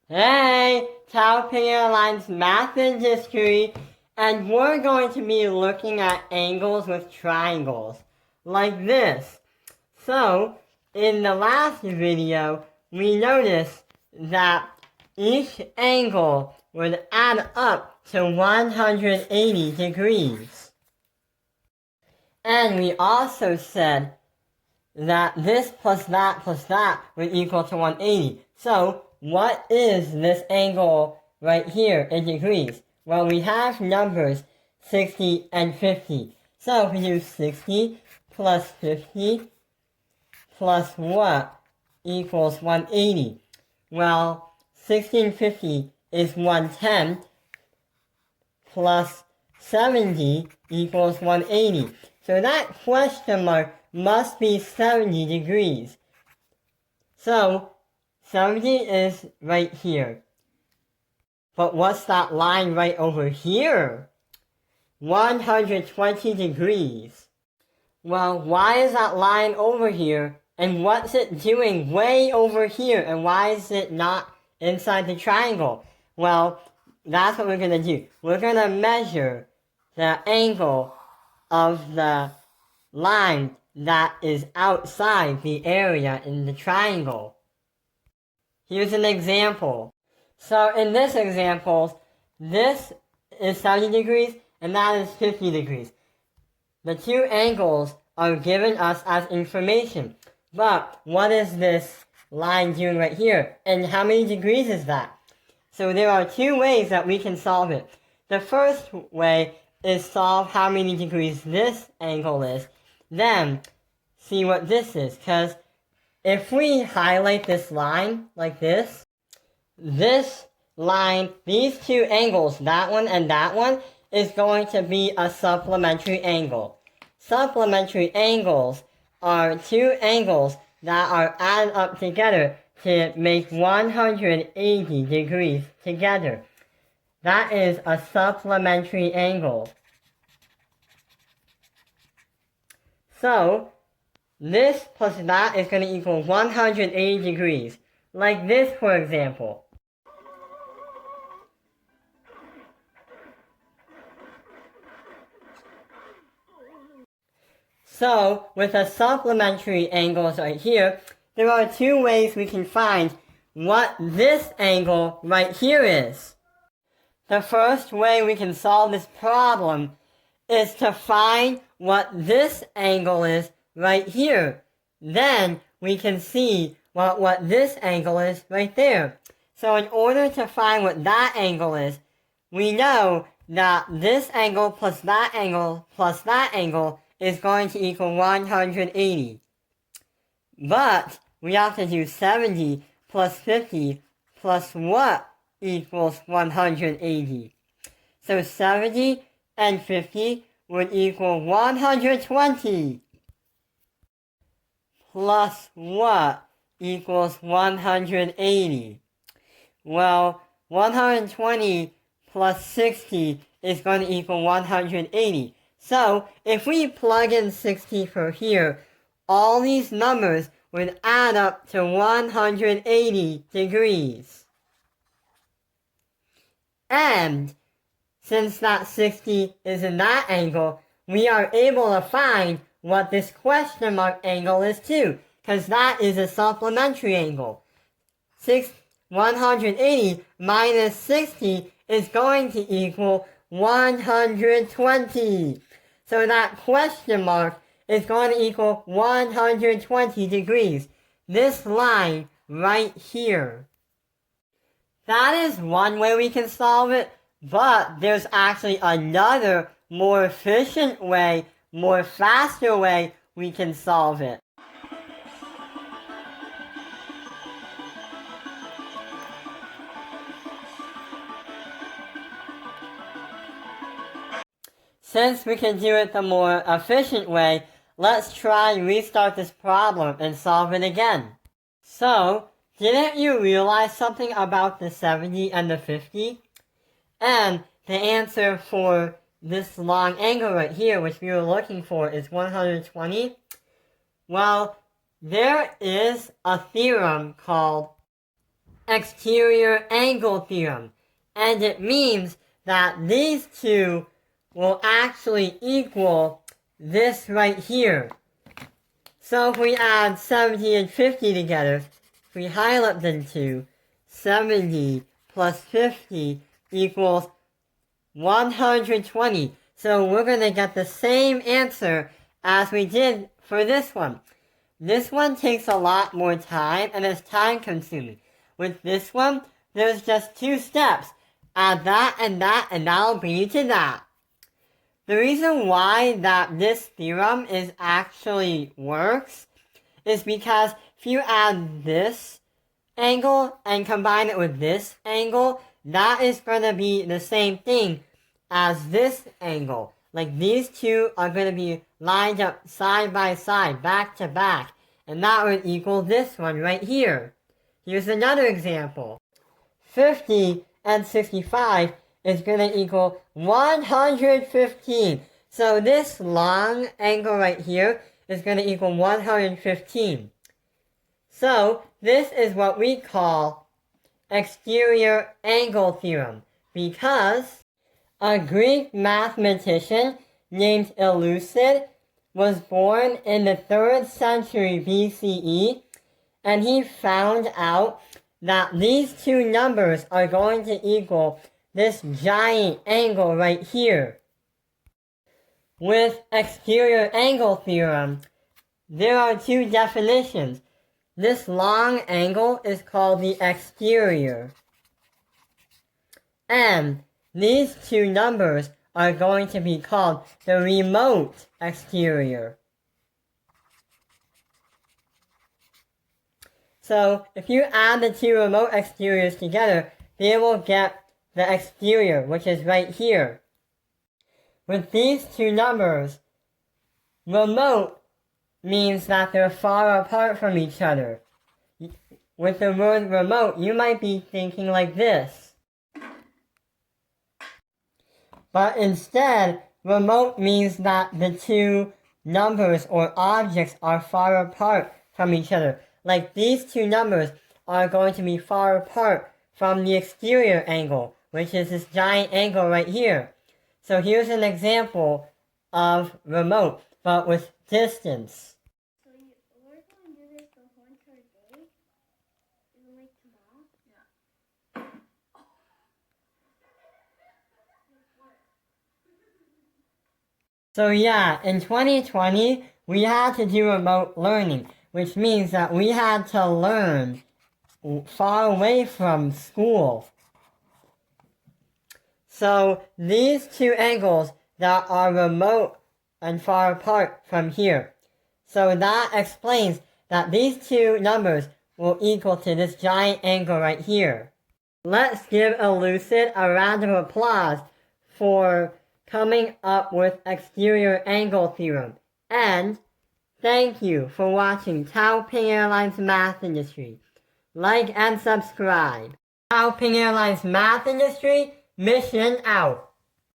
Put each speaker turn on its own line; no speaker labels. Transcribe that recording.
Hey, Taoping Airlines Math and History, and we're going to be looking at angles with triangles, like this. So, in the last video, we noticed that each angle would add up to 180 degrees. And we also said that this plus that would equal to 180. So, what is this angle right here in degrees? Well, we have numbers 60 and 50. So if we do 60 plus 50 plus what equals 180? Well, 1650 is 110 plus 70 equals 180. So that question mark must be 70 degrees. So 70 is right here. But what's that line right over here? 120 degrees. Well, why is that line over here? And what's it doing way over here? And why is it not inside the triangle? Well, that's what we're going to do. We're going to measure the angle of the line that is outside the area in the triangle. Here's an example. So in this example, this is 70 degrees and that is 50 degrees. The two angles are given us as information. But what is this line doing right here? And how many degrees is that? So there are two ways that we can solve it. The first way is solve how many degrees this angle is. Then see what this is. Because if we highlight this line like this line, these two angles, that one and that one, is going to be a supplementary angle. Supplementary angles are two angles that are added up together to make 180 degrees together. That is a supplementary angle. So, this plus that is going to equal 180 degrees. Like this, for example. So, with the supplementary angles right here, there are two ways we can find what this angle right here is. The first way we can solve this problem is to find what this angle is right here. Then we can see what this angle is right there. So in order to find what that angle is, we know that this angle plus that angle is going to equal 180. But we have to do 70 plus 50 plus what equals 180. So 70 and 50 would equal 120. Plus what equals 180? Well, 120 plus 60 is going to equal 180. So, if we plug in 60 for here, all these numbers would add up to 180 degrees. And since that 60 is in that angle, we are able to find what this question mark angle is too, because that is a supplementary angle. 180 minus 60 is going to equal 120. So that question mark is going to equal 120 degrees. This line right here. That is one way we can solve it, but there's actually another more efficient way, more faster way we can solve it. Since we can do it the more efficient way, let's try and restart this problem and solve it again. So, didn't you realize something about the 70 and the 50? And the answer for this long angle right here, which we were looking for, is 120. Well, there is a theorem called exterior angle theorem. And it means that these two will actually equal this right here. So if we add 70 and 50 together, if we highlight them two, 70 plus 50 equals 120. So we're going to get the same answer as we did for this one. This one takes a lot more time and is time consuming. With this one, there's just 2 steps. Add that, and that'll bring you to that. The reason why that this theorem is actually works is because if you add this angle and combine it with this angle, that is going to be the same thing as this angle. Like these two are going to be lined up side by side, back to back, and that would equal this one right here. Here's another example. 50 and 65 is going to equal 115. So this long angle right here is going to equal 115. So this is what we call exterior angle theorem, because a Greek mathematician named Eleucid was born in the 3rd century BCE, and he found out that these two numbers are going to equal this giant angle right here. With exterior angle theorem, there are 2 definitions. This long angle is called the exterior. And these 2 numbers are going to be called the remote exterior. So if you add the 2 remote exteriors together, they will get the exterior, which is right here. With these 2 numbers, remote means that they're far apart from each other. With the word remote, you might be thinking like this. But instead, remote means that the 2 numbers or objects are far apart from each other. Like these 2 numbers are going to be far apart from the exterior angle, which is this giant angle right here. So here's an example of remote, but with distance.
So we're going to do this the whole entire day? Even like tomorrow? Yeah.
So yeah, in 2020, we had to do remote learning, which means that we had to learn far away from school. So these 2 angles that are remote and far apart from here. So that explains that these 2 numbers will equal to this giant angle right here. Let's give Eleucid a round of applause for coming up with exterior angle theorem. And thank you for watching Taoping Airlines Math Industry. Like and subscribe. Taoping Airlines Math Industry, mission out.